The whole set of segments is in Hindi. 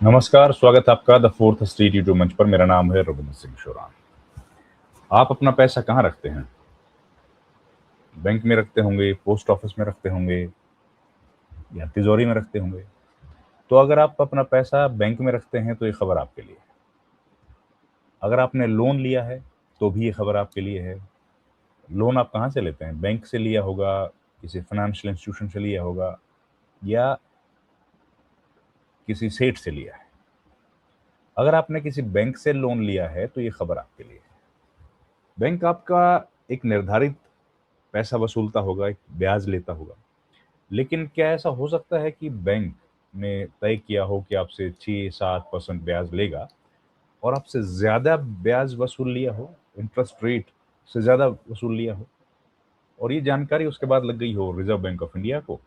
नमस्कार, स्वागत है आपका द फोर्थ स्ट्रीट यूट्यूब मंच पर। मेरा नाम है रविंद्र सिंह शोरान। आप अपना पैसा कहाँ रखते हैं? बैंक में रखते होंगे, पोस्ट ऑफिस में रखते होंगे या तिजोरी में रखते होंगे। तो अगर आप अपना पैसा बैंक में रखते हैं तो ये खबर आपके लिए है। अगर आपने लोन लिया है तो भी ये खबर आपके लिए है। लोन आप कहाँ से लेते हैं? बैंक से लिया होगा, किसी फाइनेंशियल इंस्टीट्यूशन से लिया होगा या किसी सेठ से लिया है। अगर आपने किसी बैंक से लोन लिया है तो ये खबर आपके लिए है। बैंक आपका एक निर्धारित पैसा वसूलता होगा, एक ब्याज लेता होगा। लेकिन क्या ऐसा हो सकता है कि बैंक ने तय किया हो कि आपसे 6-7% ब्याज लेगा और आपसे ज़्यादा ब्याज वसूल लिया हो, इंटरेस्ट रेट से ज़्यादा वसूल लिया हो, और ये जानकारी उसके बाद लग गई हो रिज़र्व बैंक ऑफ इंडिया को,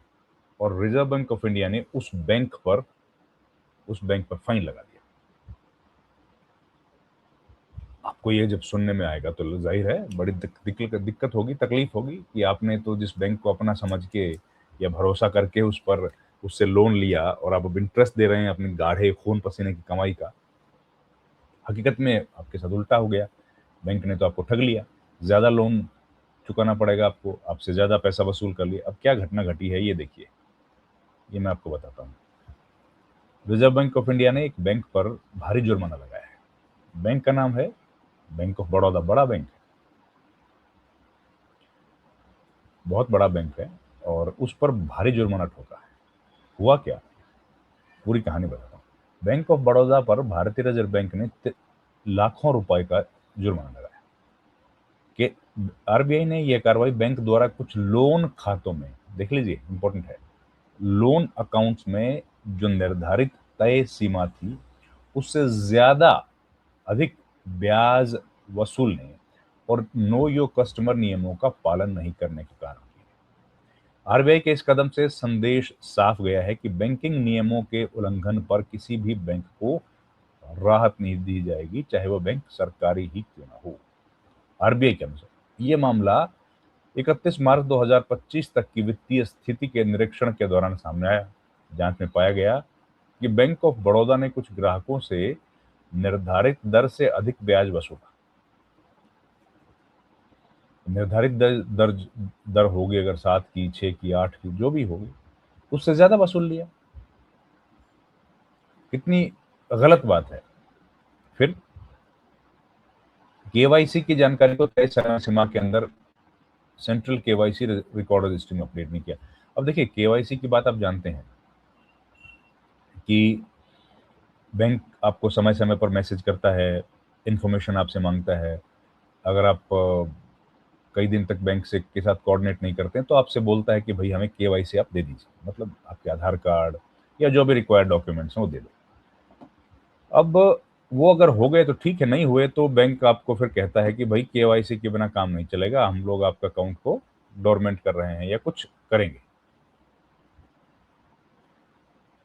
और रिज़र्व बैंक ऑफ इंडिया ने उस बैंक पर फाइन लगा दिया। आपको ये जब सुनने में आएगा तो ज़ाहिर है बड़ी दिक्कत होगी, तकलीफ होगी कि आपने तो जिस बैंक को अपना समझ के या भरोसा करके उससे लोन लिया और आप अब इंटरेस्ट दे रहे हैं अपने गाढ़े खून पसीने की कमाई का। हकीकत में आपके साथ उल्टा हो गया। बैंक ने तो आपको ठग लिया, ज़्यादा लोन चुकाना पड़ेगा आपको, आपसे ज़्यादा पैसा वसूल कर लिया। अब क्या घटना घटी है ये देखिए, ये मैं आपको बताता हूँ। रिज़र्व बैंक ऑफ इंडिया ने एक बैंक पर भारी जुर्माना लगाया है। बैंक का नाम है बैंक ऑफ बड़ौदा, बड़ा बैंक है, बहुत बड़ा बैंक है, और उस पर भारी जुर्माना ठोका है। हुआ क्या? पूरी कहानी बताता हूँ। बैंक ऑफ बड़ौदा पर भारतीय रिजर्व बैंक ने लाखों रुपए का जुर्माना लगाया कि आरबीआई ने यह कार्रवाई बैंक द्वारा कुछ लोन खातों में, देख लीजिए इंपॉर्टेंट है, लोन अकाउंट्स में जो निर्धारित तय सीमा थी उससे ज्यादा अधिक ब्याज वसूलने और नो योर कस्टमर नियमों का पालन नहीं करने के कारण की। आरबीआई के इस कदम से संदेश साफ गया है कि बैंकिंग नियमों के उल्लंघन पर किसी भी बैंक को राहत नहीं दी जाएगी, चाहे वो बैंक सरकारी ही क्यों ना हो। आरबीआई के अनुसार ये मामला 31 मार्च 2025 तक की वित्तीय स्थिति के निरीक्षण के दौरान सामने आया। जांच में पाया गया कि बैंक ऑफ बड़ौदा ने कुछ ग्राहकों से निर्धारित दर से अधिक ब्याज वसूला। निर्धारित दर होगी अगर 7 की, 6 की, 8 की, जो भी होगी, उससे ज्यादा वसूल लिया। कितनी गलत बात है। फिर केवाईसी की जानकारी को तय समय सीमा के अंदर सेंट्रल केवाईसी रिकॉर्ड रजिस्ट्री में अपडेट नहीं किया। अब देखिए, केवाईसी की बात आप जानते हैं कि बैंक आपको समय समय पर मैसेज करता है, इंफॉर्मेशन आपसे मांगता है। अगर आप कई दिन तक बैंक से के साथ कोऑर्डिनेट नहीं करते हैं तो आपसे बोलता है कि भाई हमें केवाईसी आप दे दीजिए, मतलब आपके आधार कार्ड या जो भी रिक्वायर्ड डॉक्यूमेंट्स हैं वो दे दो। अब वो अगर हो गए तो ठीक है, नहीं हुए तो बैंक आपको फिर कहता है कि भाई केवाईसी के बिना काम नहीं चलेगा, हम लोग आपका अकाउंट को डोरमेंट कर रहे हैं या कुछ करेंगे।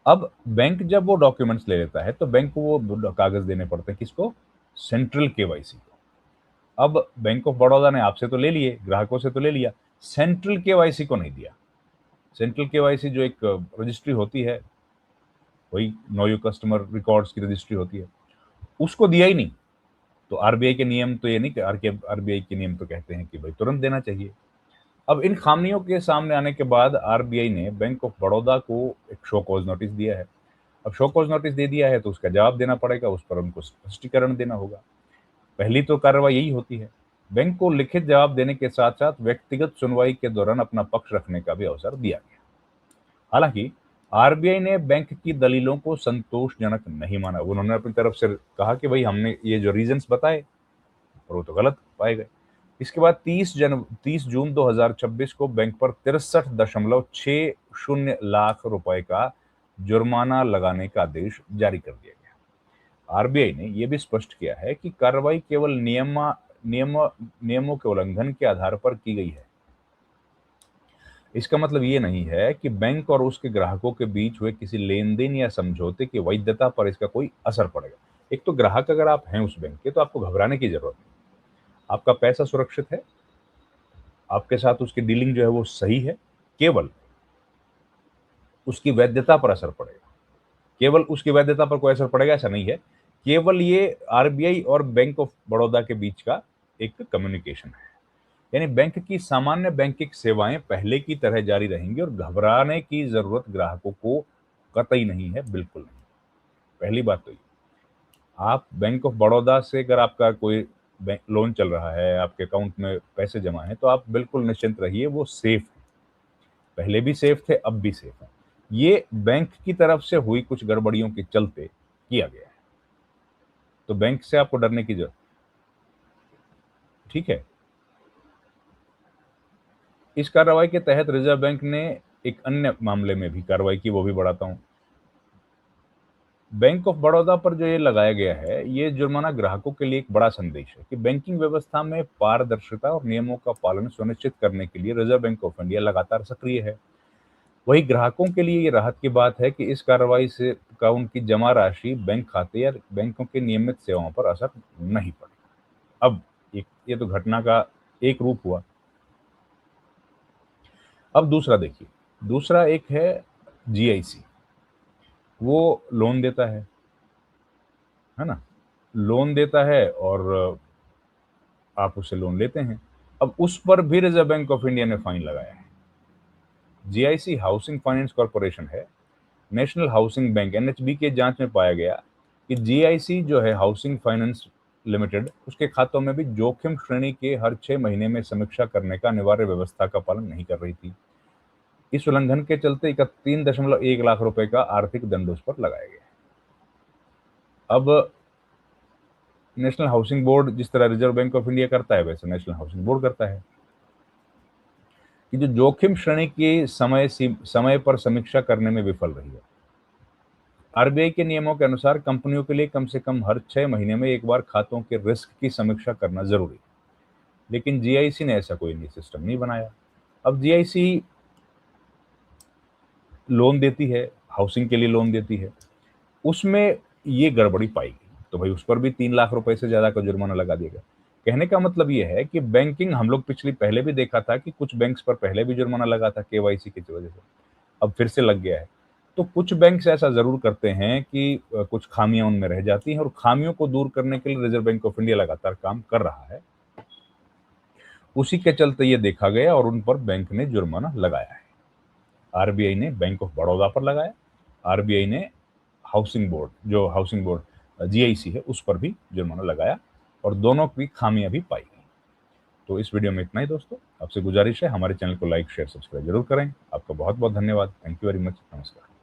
अब बैंक जब वो डॉक्यूमेंट्स ले लेता है तो बैंक को वो कागज देने पड़ते हैं, किसको? सेंट्रल केवाईसी को। अब बैंक ऑफ बड़ौदा ने आपसे तो ले लिए, ग्राहकों से तो ले लिया, सेंट्रल केवाईसी को नहीं दिया। सेंट्रल केवाईसी जो एक रजिस्ट्री होती है, वही नो योर कस्टमर रिकॉर्ड्स की रजिस्ट्री होती है, उसको दिया ही नहीं। तो आरबीआई के नियम तो ये नहीं कि आरबीआई के नियम तो कहते हैं कि भाई तुरंत देना चाहिए। अब इन खामियों के सामने आने के बाद आरबीआई ने बैंक ऑफ बड़ौदा को एक शो कॉज नोटिस दिया है। अब शो कॉज नोटिस दे दिया है तो उसका जवाब देना पड़ेगा, उस पर उनको स्पष्टीकरण देना होगा। पहली तो कार्रवाई यही होती है। बैंक को लिखित जवाब देने के साथ साथ व्यक्तिगत सुनवाई के दौरान अपना पक्ष रखने का भी अवसर दिया गया। हालांकि आरबीआई ने बैंक की दलीलों को संतोषजनक नहीं माना। उन्होंने अपनी तरफ से कहा कि भाई हमने ये जो रीजंस बताए और वो तो गलत पाए गए। इसके बाद 30 जून 2026 को बैंक पर 63.60 लाख रुपए का जुर्माना लगाने का आदेश जारी कर दिया गया। आरबीआई ने यह भी स्पष्ट किया है कि कार्रवाई केवल नियमों के उल्लंघन के आधार पर की गई है। इसका मतलब ये नहीं है कि बैंक और उसके ग्राहकों के बीच हुए किसी लेन-देन या समझौते की वैधता पर इसका कोई असर पड़ेगा। एक तो ग्राहक अगर आप हैं उस बैंक के तो आपको घबराने की जरूरत नहीं। आपका पैसा सुरक्षित है, आपके साथ उसकी डीलिंग जो है वो सही है, केवल उसकी वैधता पर असर पड़ेगा। केवल उसकी वैधता पर कोई असर पड़ेगा ऐसा नहीं है, केवल ये आरबीआई और बैंक ऑफ बड़ौदा के बीच का एक कम्युनिकेशन है। यानी बैंक की सामान्य बैंकिंग सेवाएं पहले की तरह जारी रहेंगी और घबराने की जरूरत ग्राहकों को कतई नहीं है, बिल्कुल नहीं। पहली बात तो ये, आप बैंक ऑफ बड़ौदा से अगर आपका कोई बैंक लोन चल रहा है, आपके अकाउंट में पैसे जमा हैं, तो आप बिल्कुल निश्चिंत रहिए, वो सेफ है। पहले भी सेफ थे, अब भी सेफ है। ये बैंक की तरफ से हुई कुछ गड़बड़ियों के चलते किया गया है, तो बैंक से आपको डरने की जरूरत, ठीक है। इस कार्रवाई के तहत रिजर्व बैंक ने एक अन्य मामले में भी कार्रवाई की, वो भी बढ़ाता हूं। बैंक ऑफ बड़ौदा पर जो ये लगाया गया है, ये जुर्माना ग्राहकों के लिए एक बड़ा संदेश है कि बैंकिंग व्यवस्था में पारदर्शिता और नियमों का पालन सुनिश्चित करने के लिए रिजर्व बैंक ऑफ इंडिया लगातार सक्रिय है। वही ग्राहकों के लिए ये राहत की बात है कि इस कार्रवाई से का उनकी जमा राशि बैंक खाते या बैंकों की नियमित सेवाओं पर असर नहीं पड़ेगा। अब ये तो घटना का एक रूप हुआ। अब दूसरा देखिए, दूसरा एक है जीआईसी। वो लोन देता है ना, लोन देता है और आप उससे लोन लेते हैं। अब उस पर भी रिजर्व बैंक ऑफ इंडिया ने फाइन लगाया है। जीआईसी हाउसिंग फाइनेंस कॉर्पोरेशन है। नेशनल हाउसिंग बैंक एनएचबी के जांच में पाया गया कि जीआईसी जो है हाउसिंग फाइनेंस लिमिटेड, उसके खातों में भी जोखिम श्रेणी के हर 6 महीने में समीक्षा करने का अनिवार्य व्यवस्था का पालन नहीं कर रही थी। इस उल्लंघन के चलते 3.1 लाख रुपए का आर्थिक दंड उस पर लगाया गया है। अब नेशनल हाउसिंग बोर्ड जिस तरह रिजर्व बैंक ऑफ इंडिया करता है, वैसे नेशनल हाउसिंग बोर्ड करता है कि जो जोखिम श्रेणी की समय पर समीक्षा करने में विफल रही है। आरबीआई के नियमों के अनुसार कंपनियों के लिए कम से कम हर 6 महीने में एक बार खातों के रिस्क की समीक्षा करना जरूरी है, लेकिन जीआईसी ने ऐसा कोई नहीं सिस्टम नहीं बनाया। अब जीआईसी लोन देती है, हाउसिंग के लिए लोन देती है, उसमें ये गड़बड़ी पाई गई, तो भाई उस पर भी 3 लाख रुपए से ज्यादा का जुर्माना लगा दिया गया। कहने का मतलब ये है कि बैंकिंग, हम लोग पिछली पहले भी देखा था कि कुछ बैंक्स पर पहले भी जुर्माना लगा था केवाईसी की वजह से, अब फिर से लग गया है। तो कुछ बैंक्स ऐसा जरूर करते हैं कि कुछ खामियां उनमें रह जाती हैं, और खामियों को दूर करने के लिए रिजर्व बैंक ऑफ इंडिया लगातार काम कर रहा है। उसी के चलते ये देखा गया और उन पर बैंक ने जुर्माना लगाया है। आरबीआई ने बैंक ऑफ बड़ौदा पर लगाया, आरबीआई ने हाउसिंग बोर्ड जीआईसी है उस पर भी जुर्माना लगाया, और दोनों की खामियां भी पाई गई। तो इस वीडियो में इतना ही दोस्तों। आपसे गुजारिश है हमारे चैनल को लाइक शेयर सब्सक्राइब जरूर करें। आपका बहुत बहुत धन्यवाद। Thank you very much. नमस्कार।